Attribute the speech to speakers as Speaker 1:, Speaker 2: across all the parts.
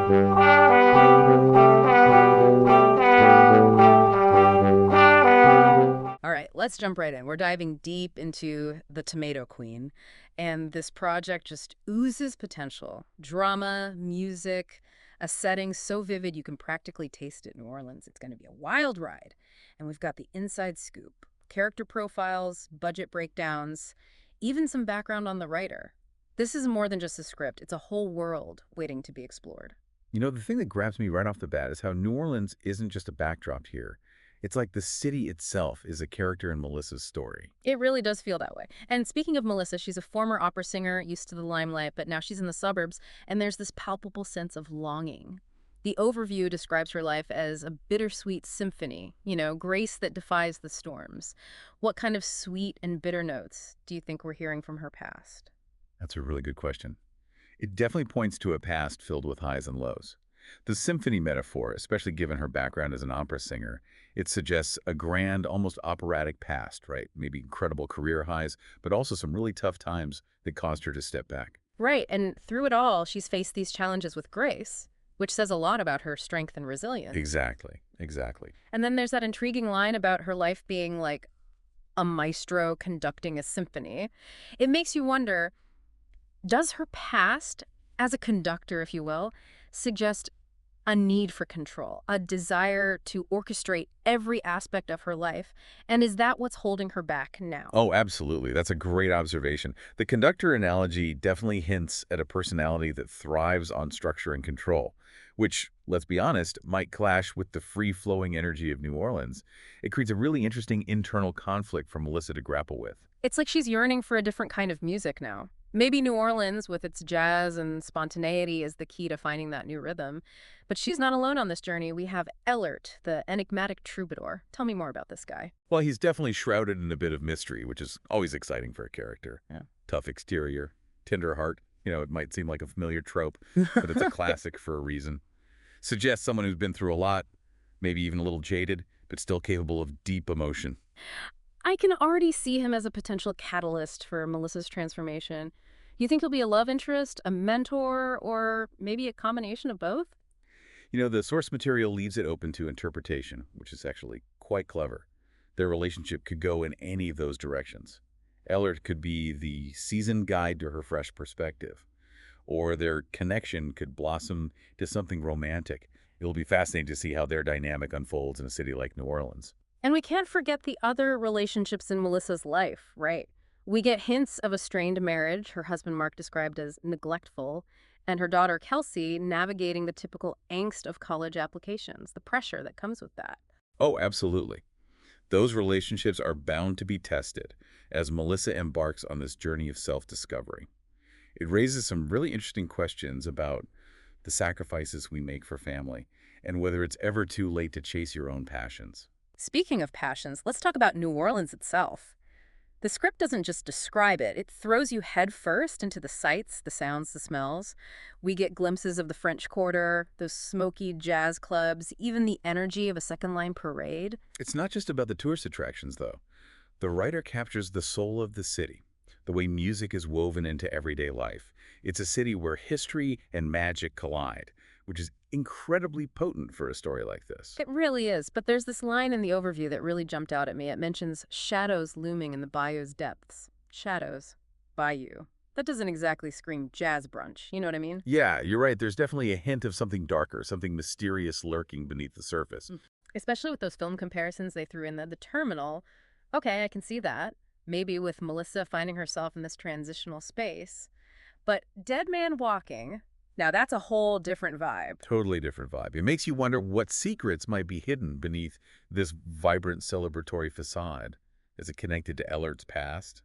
Speaker 1: All right, let's jump right in. We're diving deep into The Tomato Queen, and this project just oozes potential. Drama, music, a setting so vivid you can practically taste it in New Orleans. It's going to be a wild ride. And we've got the inside scoop, character profiles, budget breakdowns, even some background on the writer. This is more than just a script. It's a whole world waiting to be explored.
Speaker 2: You know, the thing that grabs me right off the bat is how New Orleans isn't just a backdrop here. It's like the city itself is a character in Melissa's story.
Speaker 1: It really does feel that way. And speaking of Melissa, she's a former opera singer, used to the limelight, but now she's in the suburbs, and there's this palpable sense of longing. The overview describes her life as a bittersweet symphony, grace that defies the storms. What kind of sweet and bitter notes do you think we're hearing from her past?
Speaker 2: That's a really good question. It definitely points to a past filled with highs and lows. The symphony metaphor, especially given her background as an opera singer, it suggests a grand, almost operatic past, right? Maybe incredible career highs, but also some really tough times that caused her to step back.
Speaker 1: Right, and through it all, she's faced these challenges with grace, which says a lot about her strength and resilience.
Speaker 2: Exactly, exactly.
Speaker 1: And then there's that intriguing line about her life being like a maestro conducting a symphony. It makes you wonder, does her past, as a conductor, if you will, suggest a need for control, a desire to orchestrate every aspect of her life? And is that what's holding her back now?
Speaker 2: Oh, absolutely. That's a great observation. The conductor analogy definitely hints at a personality that thrives on structure and control, which, let's be honest, might clash with the free-flowing energy of New Orleans. It creates a really interesting internal conflict for Melissa to grapple with.
Speaker 1: It's like she's yearning for a different kind of music now. Maybe New Orleans, with its jazz and spontaneity, is the key to finding that new rhythm. But she's not alone on this journey. We have Ehlert, the enigmatic troubadour. Tell me more about this guy.
Speaker 2: Well, he's definitely shrouded in a bit of mystery, which is always exciting for a character.
Speaker 1: Yeah.
Speaker 2: Tough exterior, tender heart. It might seem like a familiar trope, but it's a classic for a reason. Suggests someone who's been through a lot, maybe even a little jaded, but still capable of deep emotion.
Speaker 1: I can already see him as a potential catalyst for Melissa's transformation. You think he'll be a love interest, a mentor, or maybe a combination of both?
Speaker 2: The source material leaves it open to interpretation, which is actually quite clever. Their relationship could go in any of those directions. Ehlert could be the seasoned guide to her fresh perspective, or their connection could blossom to something romantic. It'll be fascinating to see how their dynamic unfolds in a city like New Orleans.
Speaker 1: And we can't forget the other relationships in Melissa's life, right? We get hints of a strained marriage, her husband Mark described as neglectful, and her daughter Kelsey navigating the typical angst of college applications, the pressure that comes with that.
Speaker 2: Oh, absolutely. Those relationships are bound to be tested as Melissa embarks on this journey of self-discovery. It raises some really interesting questions about the sacrifices we make for family and whether it's ever too late to chase your own passions.
Speaker 1: Speaking of passions, let's talk about New Orleans itself. The script doesn't just describe it, it throws you headfirst into the sights, the sounds, the smells. We get glimpses of the French Quarter, those smoky jazz clubs, even the energy of a second-line parade.
Speaker 2: It's not just about the tourist attractions, though. The writer captures the soul of the city, the way music is woven into everyday life. It's a city where history and magic collide, which is incredibly potent for a story like this.
Speaker 1: It really is, but there's this line in the overview that really jumped out at me. It mentions shadows looming in the bayou's depths. Shadows. Bayou. That doesn't exactly scream jazz brunch, you know what I mean?
Speaker 2: Yeah, you're right. There's definitely a hint of something darker, something mysterious lurking beneath the surface.
Speaker 1: Especially with those film comparisons they threw in the terminal. Okay, I can see that. Maybe with Melissa finding herself in this transitional space. But Dead Man Walking, now that's a whole different vibe.
Speaker 2: Totally different vibe. It makes you wonder what secrets might be hidden beneath this vibrant celebratory facade. Is it connected to Ehlert's past?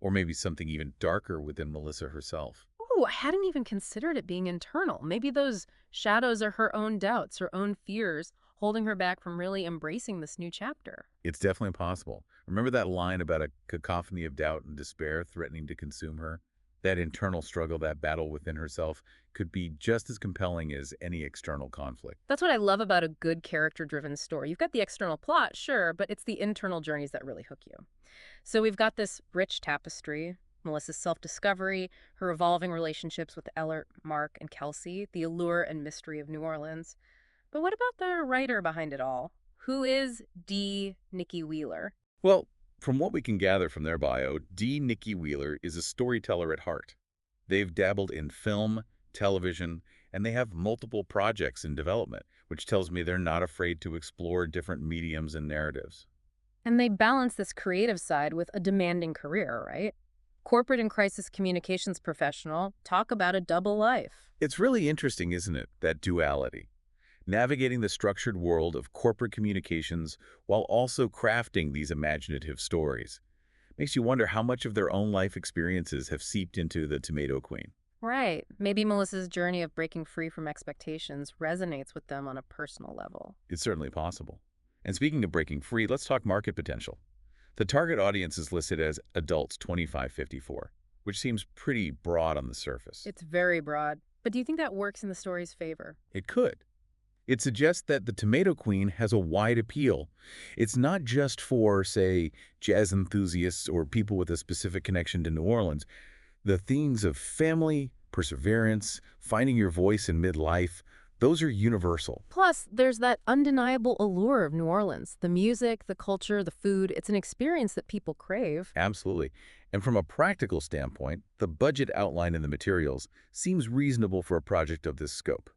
Speaker 2: Or maybe something even darker within Melissa herself?
Speaker 1: Oh, I hadn't even considered it being internal. Maybe those shadows are her own doubts, her own fears, holding her back from really embracing this new chapter.
Speaker 2: It's definitely possible. Remember that line about a cacophony of doubt and despair threatening to consume her? That internal struggle, that battle within herself, could be just as compelling as any external conflict.
Speaker 1: That's what I love about a good character-driven story. You've got the external plot, sure, but it's the internal journeys that really hook you. So we've got this rich tapestry, Melissa's self-discovery, her evolving relationships with Ehlert, Mark, and Kelsey, the allure and mystery of New Orleans. But what about the writer behind it all? Who is D. Nikki Wheeler?
Speaker 2: Well, from what we can gather from their bio, D. Nikki Wheeler is a storyteller at heart. They've dabbled in film, television, and they have multiple projects in development, which tells me they're not afraid to explore different mediums and narratives.
Speaker 1: And they balance this creative side with a demanding career, right? Corporate and crisis communications professional, talk about a double life.
Speaker 2: It's really interesting, isn't it, that duality? Navigating the structured world of corporate communications while also crafting these imaginative stories. Makes you wonder how much of their own life experiences have seeped into the Tomato Queen.
Speaker 1: Right. Maybe Melissa's journey of breaking free from expectations resonates with them on a personal level.
Speaker 2: It's certainly possible. And speaking of breaking free, let's talk market potential. The target audience is listed as adults 25-54, which seems pretty broad on the surface.
Speaker 1: It's very broad. But do you think that works in the story's favor?
Speaker 2: It could. It suggests that the Tomato Queen has a wide appeal. It's not just for, say, jazz enthusiasts or people with a specific connection to New Orleans. The themes of family, perseverance, finding your voice in midlife, those are universal.
Speaker 1: Plus, there's that undeniable allure of New Orleans. The music, the culture, the food. It's an experience that people crave.
Speaker 2: Absolutely. And from a practical standpoint, the budget outlined in the materials seems reasonable for a project of this scope.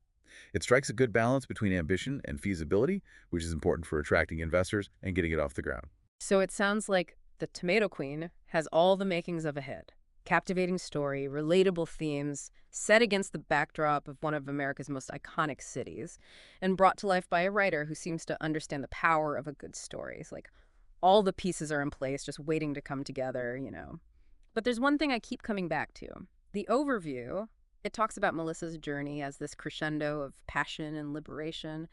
Speaker 2: It strikes a good balance between ambition and feasibility, which is important for attracting investors and getting it off the ground.
Speaker 1: So it sounds like The Tomato Queen has all the makings of a hit. Captivating story, relatable themes, set against the backdrop of one of America's most iconic cities, and brought to life by a writer who seems to understand the power of a good story. It's like all the pieces are in place, just waiting to come together. But there's one thing I keep coming back to. The overview, it talks about Melissa's journey as this crescendo of passion and liberation.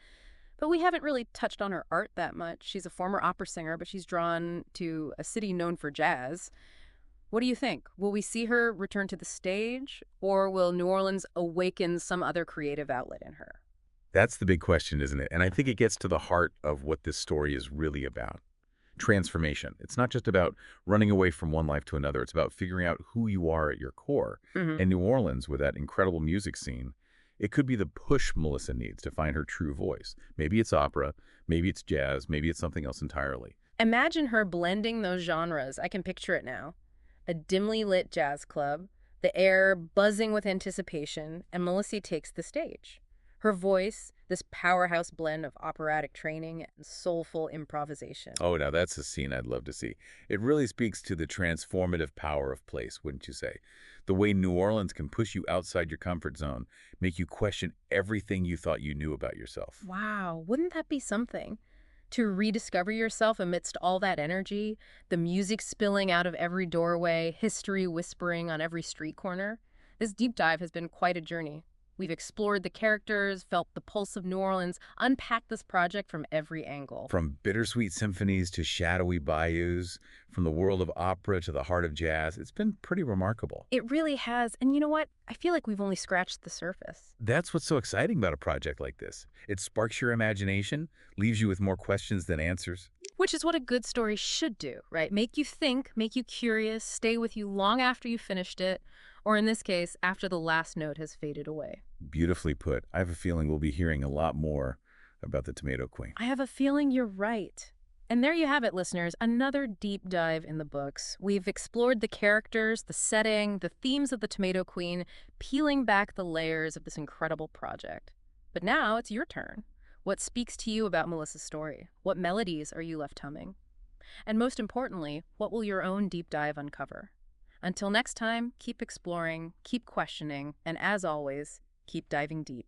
Speaker 1: But we haven't really touched on her art that much. She's a former opera singer, but she's drawn to a city known for jazz. What do you think? Will we see her return to the stage, or will New Orleans awaken some other creative outlet in her?
Speaker 2: That's the big question, isn't it? And I think it gets to the heart of what this story is really about. Transformation. It's not just about running away from one life to another. It's about figuring out who you are at your core.
Speaker 1: Hmm.
Speaker 2: And New Orleans, with that incredible music scene, it could be the push Melissa needs to find her true voice. Maybe it's opera, maybe it's jazz, maybe it's something else entirely.
Speaker 1: Imagine her blending those genres. I can picture it now. A dimly lit jazz club, the air buzzing with anticipation, and Melissa takes the stage. Her voice, this powerhouse blend of operatic training and soulful improvisation.
Speaker 2: Oh, now that's a scene I'd love to see. It really speaks to the transformative power of place, wouldn't you say? The way New Orleans can push you outside your comfort zone, make you question everything you thought you knew about yourself.
Speaker 1: Wow, wouldn't that be something? To rediscover yourself amidst all that energy, the music spilling out of every doorway, history whispering on every street corner. This deep dive has been quite a journey. We've explored the characters, felt the pulse of New Orleans, unpacked this project from every angle.
Speaker 2: From bittersweet symphonies to shadowy bayous, from the world of opera to the heart of jazz, it's been pretty remarkable.
Speaker 1: It really has, and you know what? I feel like we've only scratched the surface.
Speaker 2: That's what's so exciting about a project like this. It sparks your imagination, leaves you with more questions than answers.
Speaker 1: Which is what a good story should do, right? Make you think, make you curious, stay with you long after you finished it, or in this case, after the last note has faded away.
Speaker 2: Beautifully put. I have a feeling we'll be hearing a lot more about the Tomato Queen.
Speaker 1: I have a feeling you're right. And there you have it, listeners, another deep dive in the books. We've explored the characters, the setting, the themes of the Tomato Queen, peeling back the layers of this incredible project. But now it's your turn. What speaks to you about Melissa's story? What melodies are you left humming? And most importantly, what will your own deep dive uncover? Until next time, keep exploring, keep questioning, and as always, keep diving deep.